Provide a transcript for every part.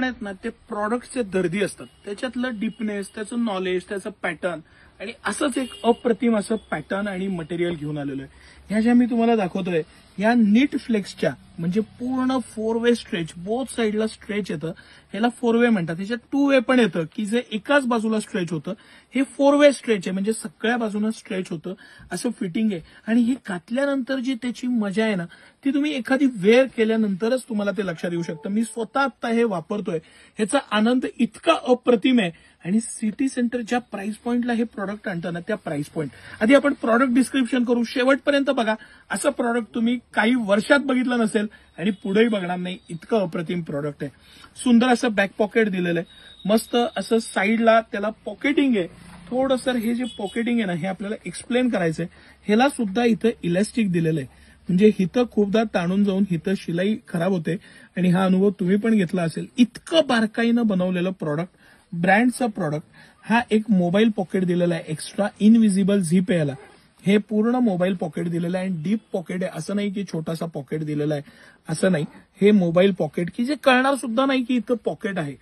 आहेत ना ते प्रॉडक्टचे दर्दी असतात, त्याच्यातलं डीपनेस, त्याचं नॉलेज, त्याचं पॅटर्न आणि असंच एक अप्रतिम असं पॅटर्न आणि मटेरियल घेऊन आलेलो आहे. ह्या ज्या मी तुम्हाला दाखवतोय या नीट फ्लेक्सच्या म्हणजे पूर्ण 4 वे स्ट्रेच, बोथ साईडला स्ट्रेच येतं, ह्याला 4 वे म्हणतात. त्याच्यात 2 वे पण येतं की जे एकाच बाजूला स्ट्रेच होतं. हे 4 वे स्ट्रेच आहे म्हणजे सगळ्या बाजूला स्ट्रेच होतं असं फिटिंग आहे. आणि ही घातल्यानंतर जी त्याची मजा आहे ना ती तुम्ही एखादी वेअर केल्यानंतरच तुम्हाला ते लक्षात येऊ शकतं. मी स्वतः आता हे वापरतोय, ह्याचा आनंद इतका अप्रतिम आहे. आणि सिटी सेंटर ज्या प्राइस पॉइंटला हे प्रॉडक्ट आणतं ना त्या प्राइस पॉइंट आधी आपण प्रॉडक्ट डिस्क्रिप्शन करू, शेवटपर्यंत बघा. असं प्रॉडक्ट तुम्ही काही वर्षात बघितलं नसेल आणि पुढेही बघणार नाही, इतकं अप्रतिम प्रॉडक्ट आहे. सुंदर असं बॅक पॉकेट दिलेलं आहे, मस्त असं साईडला त्याला पॉकेटिंग आहे. थोडंसं हे जे पॉकेटिंग आहे ना हे आपल्याला एक्सप्लेन करायचंय. ह्याला सुद्धा इथं इलॅस्टिक दिलेलं आहे म्हणजे हिथं खूपदा ताणून जाऊन हिथं शिलाई खराब होते आणि हा अनुभव तुम्ही पण घेतला असेल. इतकं बारकाईनं बनवलेलं प्रॉडक्ट, ब्रँडचं प्रॉडक्ट. हा एक मोबाईल पॉकेट दिलेला आहे, एक्स्ट्रा इनविजिबल झिप आहे याला. हे पूर्ण मोबाईल पॉकेट दिलेलं आहे आणि डीप पॉकेट आहे, असं नाही की छोटासा पॉकेट दिलेला आहे असं नाही. हे मोबाईल पॉकेट की जे कळणार सुद्धा नाही की इथं पॉकेट आहे.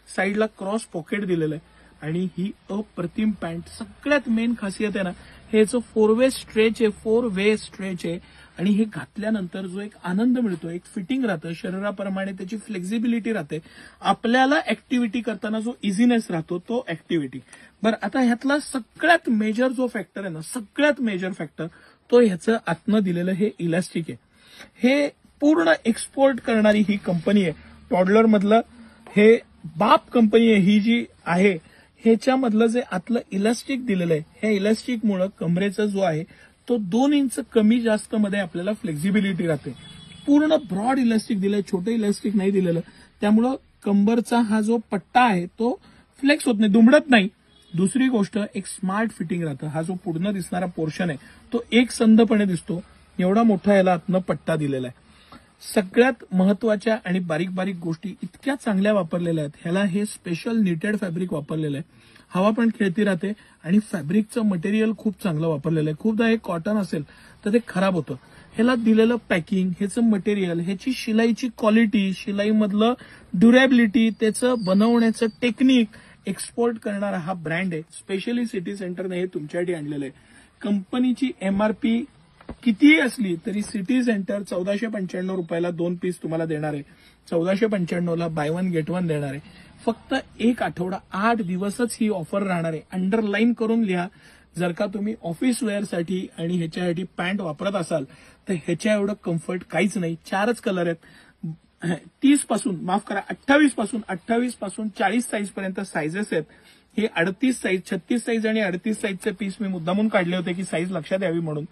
साईडला क्रॉस पॉकेट दिलेलं आहे आणि ही अप्रतिम पॅन्ट. सगळ्यात मेन खासियत आहे ना हेचं 4 वे स्ट्रेच आहे, 4 वे स्ट्रेच आहे. आणि हे घातल्यानंतर जो एक आनंद मिळतो, एक फिटिंग राहतं शरीराप्रमाणे, त्याची फ्लेक्झिबिलिटी राहते. आपल्याला ऍक्टिव्हिटी करताना जो इझिनेस राहतो तो ऍक्टिव्हिटी. बरं आता ह्यातला सगळ्यात मेजर जो फॅक्टर आहे ना, सगळ्यात मेजर फॅक्टर तो ह्याचं आतनं दिलेलं हे इलॅस्टिक आहे. हे पूर्ण एक्सपोर्ट करणारी ही कंपनी आहे. टॉडलर मधलं हे बाप कंपनी आहे ही जी आहे. ह्याच्यामधलं जे आतलं इलॅस्टिक दिलेलं आहे, ह्या इलॅस्टिकमुळे कमरेचा जो आहे तो 2 इंच कमी जास्त मध्ये आपल्याला फ्लेक्झिबिलिटी राहते. पूर्ण ब्रॉड इलॅस्टिक दिलंय, छोटं इलॅस्टिक नाही दिलेलं. त्यामुळं कंबरचा हा जो पट्टा आहे तो फ्लेक्स होत नाही, दुमडत नाही. दुसरी गोष्ट एक स्मार्ट फिटिंग राहतं. हा जो पूर्ण दिसणारा पोर्शन आहे तो एक संधपणे दिसतो, एवढा मोठा याला आतनं पट्टा दिलेला आहे. सगळ्यात महत्वाच्या आणि बारीक बारीक गोष्टी इतक्या चांगल्या वापरलेल्या आहेत. ह्याला हे स्पेशल निटेड फॅब्रिक वापरलेलं आहे, हवा पण खेळती राहते आणि फॅब्रिकचं मटेरियल खूप चांगलं वापरलेलं आहे. खूपदा हे कॉटन असेल तर ते खराब होतं. ह्याला दिलेलं पॅकिंग, ह्याचं मटेरियल, ह्याची शिलाईची क्वालिटी, शिलाईमधलं ड्युरेबिलिटी, त्याचं बनवण्याचं टेक्निक, एक्सपोर्ट करणारा हा ब्रँड आहे. स्पेशली सिटी सेंटरने हे तुमच्यासाठी आणलेलं आहे. कंपनीची MRP कितीही असली तरी सिटी सेंटर 1495 रुपयाला 2 पीस तुम्हाला देणार आहे. 1495ला बाय 1 गेट 1 देणार आहे. फक्त 1 आठवडा 8 दिवसच ही ऑफर राहणार आहे. अंडरलाईन करून लिहा. जर का तुम्ही ऑफिस वेअरसाठी आणि ह्याच्यासाठी पॅन्ट वापरत असाल तर ह्याच्या एवढं कम्फर्ट काहीच नाही. 4च कलर आहेत. 30 पासून 28 पासून 40 साईज पर्यंत साईजेस आहेत. हे 38 साईज, 36 साईज आणि 38 साईजचे पीस मी मुद्दामून काढले होते की साईज लक्षात यावी म्हणून.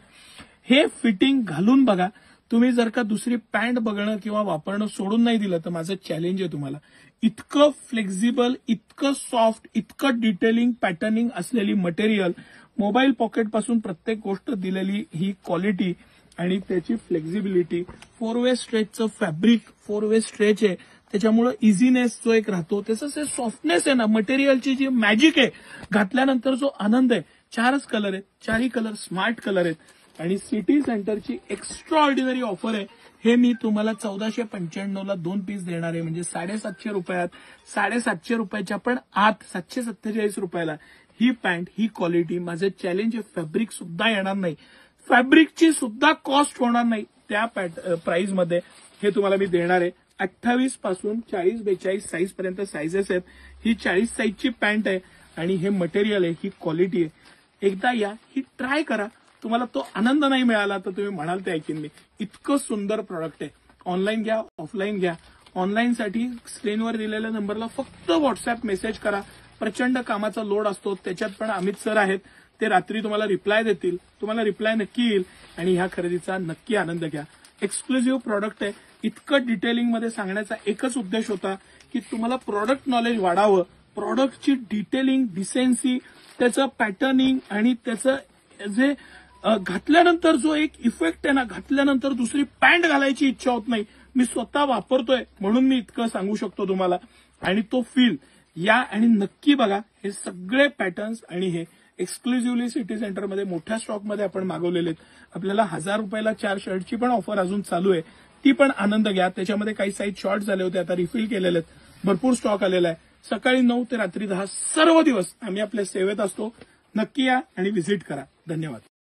हे फिटिंग घालून बघा. तुम्ही जर का दुसरी पॅन्ट बघणं किंवा वापरणं सोडून नाही दिलं तर माझं चॅलेंज आहे तुम्हाला. इतकं फ्लेक्झिबल, इतकं सॉफ्ट, इतकं डिटेलिंग पॅटर्निंग असलेली मटेरियल, मोबाईल पॉकेट पासून प्रत्येक गोष्ट दिलेली ही क्वालिटी आणि त्याची फ्लेक्झिबिलिटी, 4 वे स्ट्रेचचं फॅब्रिक, 4 वे स्ट्रेच आहे त्याच्यामुळे इझिनेस जो एक राहतो, त्याचं जे सॉफ्टनेस आहे ना, मटेरियलची जी मॅजिक आहे, घातल्यानंतर जो आनंद आहे. 4च कलर आहेत, 4ही कलर स्मार्ट कलर आहेत आणि सिटी सेंटरची एक्स्ट्रा ऑर्डिनरी ऑफर आहे. हे मी तुम्हाला 1495ला 2 पीस देणार आहे म्हणजे 750 रुपयात, 750 रुपयाच्या पण आत 747 रुपयाला ही पॅन्ट, ही क्वालिटी. माझं चॅलेंज आहे, फॅब्रिक सुद्धा येणार नाही, फॅब्रिकची सुद्धा कॉस्ट होणार नाही त्या प्राइसमध्ये हे तुम्हाला मी देणार आहे. 28 पासून 40-42 साईज पर्यंत साईजेस आहेत. ही 40 साईजची पॅन्ट आहे आणि हे मटेरियल आहे, ही क्वालिटी आहे. एकदा या, ही ट्राय करा. तुम्हाला तो आनंद नाही मिळाला तर तुम्ही म्हणाल ते ऐकीन मी. इतकं सुंदर प्रॉडक्ट आहे. ऑनलाईन घ्या, ऑफलाईन घ्या. ऑनलाईनसाठी स्क्रीनवर दिलेल्या नंबरला फक्त व्हॉट्सअप मेसेज करा. प्रचंड कामाचा लोड असतो, त्याच्यात पण अमित सर आहेत, ते रात्री तुम्हाला रिप्लाय देतील. तुम्हाला रिप्लाय नक्की येईल आणि ह्या खरेदीचा नक्की आनंद घ्या. एक्सक्लुझिव्ह प्रॉडक्ट आहे. इतकं डिटेलिंगमध्ये सांगण्याचा एकच उद्देश होता की तुम्हाला प्रॉडक्ट नॉलेज वाढावं. प्रॉडक्टची डिटेलिंग, डिसेन्सी, त्याचं पॅटर्निंग आणि त्याचं जे घातल्यानंतर जो एक इफेक्ट आहे ना, घातल्यानंतर दुसरी पॅन्ट घालायची इच्छा होत नाही. मी स्वतः वापरतोय म्हणून मी इतकं सांगू शकतो तुम्हाला. आणि तो फील या आणि नक्की बघा. हे सगळे पॅटर्न्स आणि हे एक्सक्लुझिव्हली सिटी सेंटरमध्ये मोठ्या स्टॉकमध्ये आपण मागवलेले आहेत. आपल्याला 1000 रुपयाला 4 शर्टची पण ऑफर अजून चालू आहे, ती पण आनंद घ्या. त्याच्यामध्ये काही साईज शॉर्ट झाले होते, आता रिफिल केलेले आहेत. भरपूर स्टॉक आलेला आहे. सकाळी 9 ते रात्री 10 सर्व दिवस आम्ही आपल्या सेवेत असतो. नक्की या आणि व्हिजिट करा. धन्यवाद.